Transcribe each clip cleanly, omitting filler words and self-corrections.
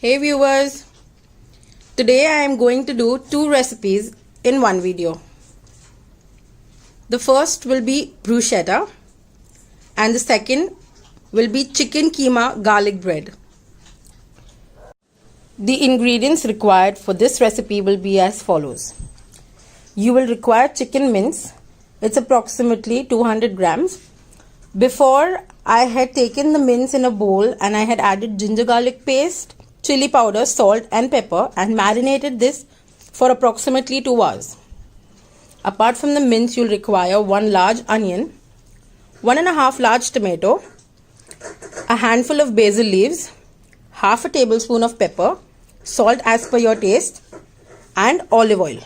Hey viewers, today I am going to do two recipes in one video. The first will be bruschetta and the second will be chicken keema garlic bread. The ingredients required for this recipe will be as follows. You will require chicken mince. It's approximately 200 grams. Before, I had taken the mince in a bowl and I had added ginger garlic paste, chili powder, salt and pepper and marinated this for approximately 2 hours. Apart from the mince, you'll require 1 large onion, 1.5 large tomato, a handful of basil leaves, half a tablespoon of pepper, salt as per your taste and olive oil.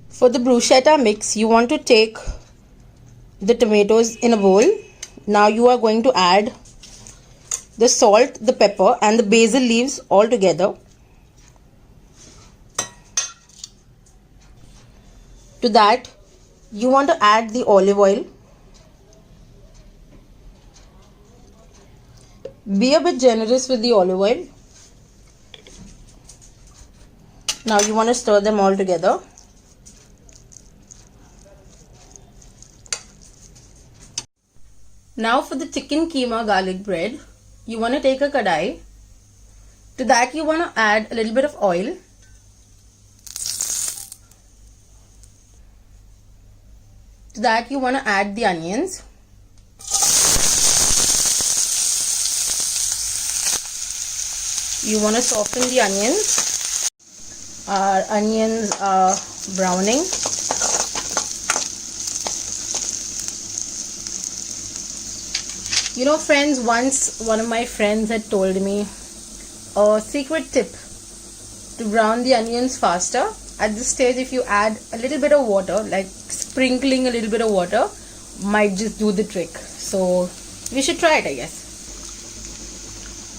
For the bruschetta mix, you want to take the tomatoes in a bowl. Now you are going to add the salt, the pepper and the basil leaves all together. To that, you want to add the olive oil. Be a bit generous with the olive oil. Now you want to stir them all together. Now for the chicken keema garlic bread, you want to take a kadai. To that you want to add a little bit of oil. To that you want to add the onions. You want to soften the onions. Our onions are browning. You know friends, once one of my friends had told me a secret tip to brown the onions faster. At this stage, if you add a little bit of water, like sprinkling a little bit of water, might just do the trick. So we should try it, I guess.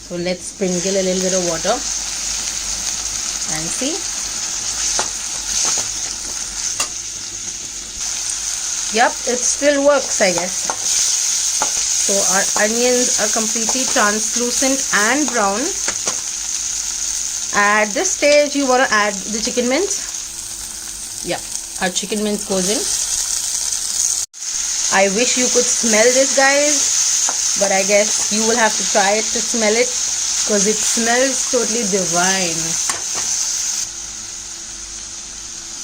So let's sprinkle a little bit of water and see. Yep, it still works, I guess. So our onions are completely translucent and brown. At this stage, you want to add the chicken mince. Yeah, our chicken mince goes in. I wish you could smell this, guys, but I guess you will have to try it to smell it because it smells totally divine.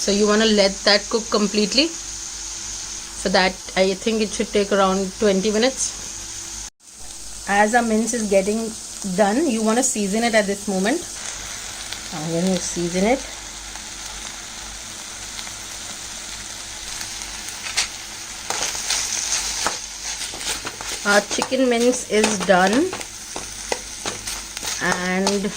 So you want to let that cook completely. For that, I think it should take around 20 minutes. As our mince is getting done, you want to season it at this moment. I'm going to season it. Our chicken mince is done, and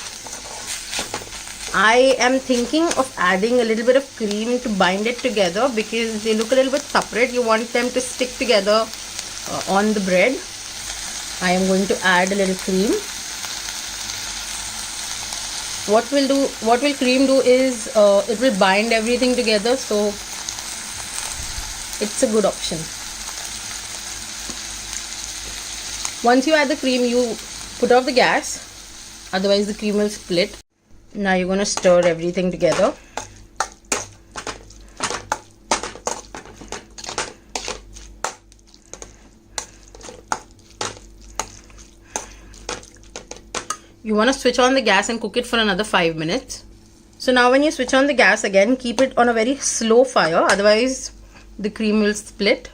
I am thinking of adding a little bit of cream to bind it together because they look a little bit separate. You want them to stick together on the bread. I am going to add a little cream. What will cream do is it will bind everything together, so it's a good option. Once you add the cream, you put off the gas, otherwise the cream will split. Now you're going to stir everything together. You want to switch on the gas and cook it for another 5 minutes. So now when you switch on the gas again, keep it on a very slow fire, otherwise the cream will split.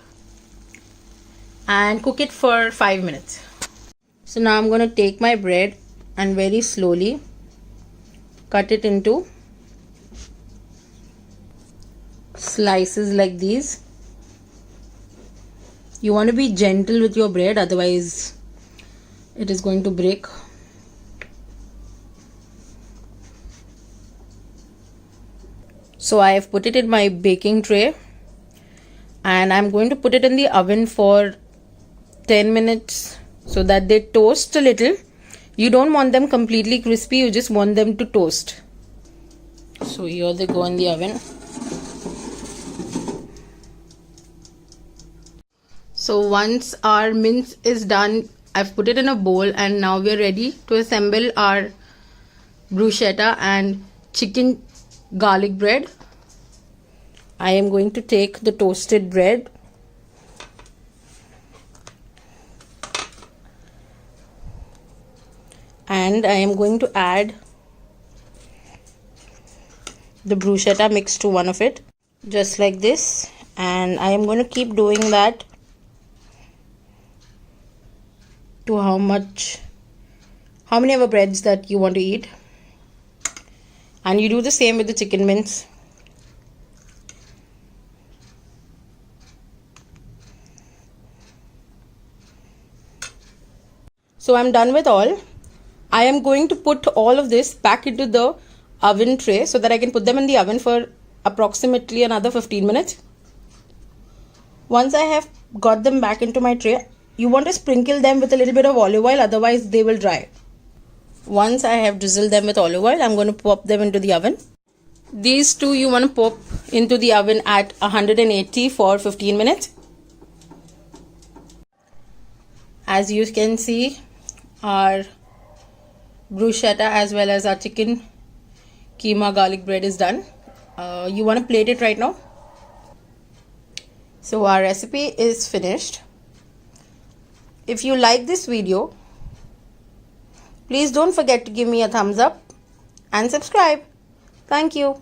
And cook it for 5 minutes. So now I'm going to take my bread and very slowly cut it into slices like these. You want to be gentle with your bread, otherwise it is going to break. So I have put it in my baking tray and I'm going to put it in the oven for 10 minutes so that they toast a little. You don't want them completely crispy, you just want them to toast. So here they go in the oven. So once our mince is done, I've put it in a bowl and now we are ready to assemble our bruschetta and chicken garlic bread. I am going to take the toasted bread and I am going to add the bruschetta mix to one of it, just like this, and I am going to keep doing that to how many of the breads that you want to eat. And you do the same with the chicken mince. So I'm done with all. I am going to put all of this back into the oven tray so that I can put them in the oven for approximately another 15 minutes. Once I have got them back into my tray, you want to sprinkle them with a little bit of olive oil, otherwise they will dry. Once I have drizzled them with olive oil, I'm going to pop them into the oven. These two you want to pop into the oven at 180 for 15 minutes. As you can see, our bruschetta as well as our chicken KHEEMA garlic bread is done. You want to plate it right now. So our recipe is finished. If you like this video, please don't forget to give me a thumbs up and subscribe. Thank you.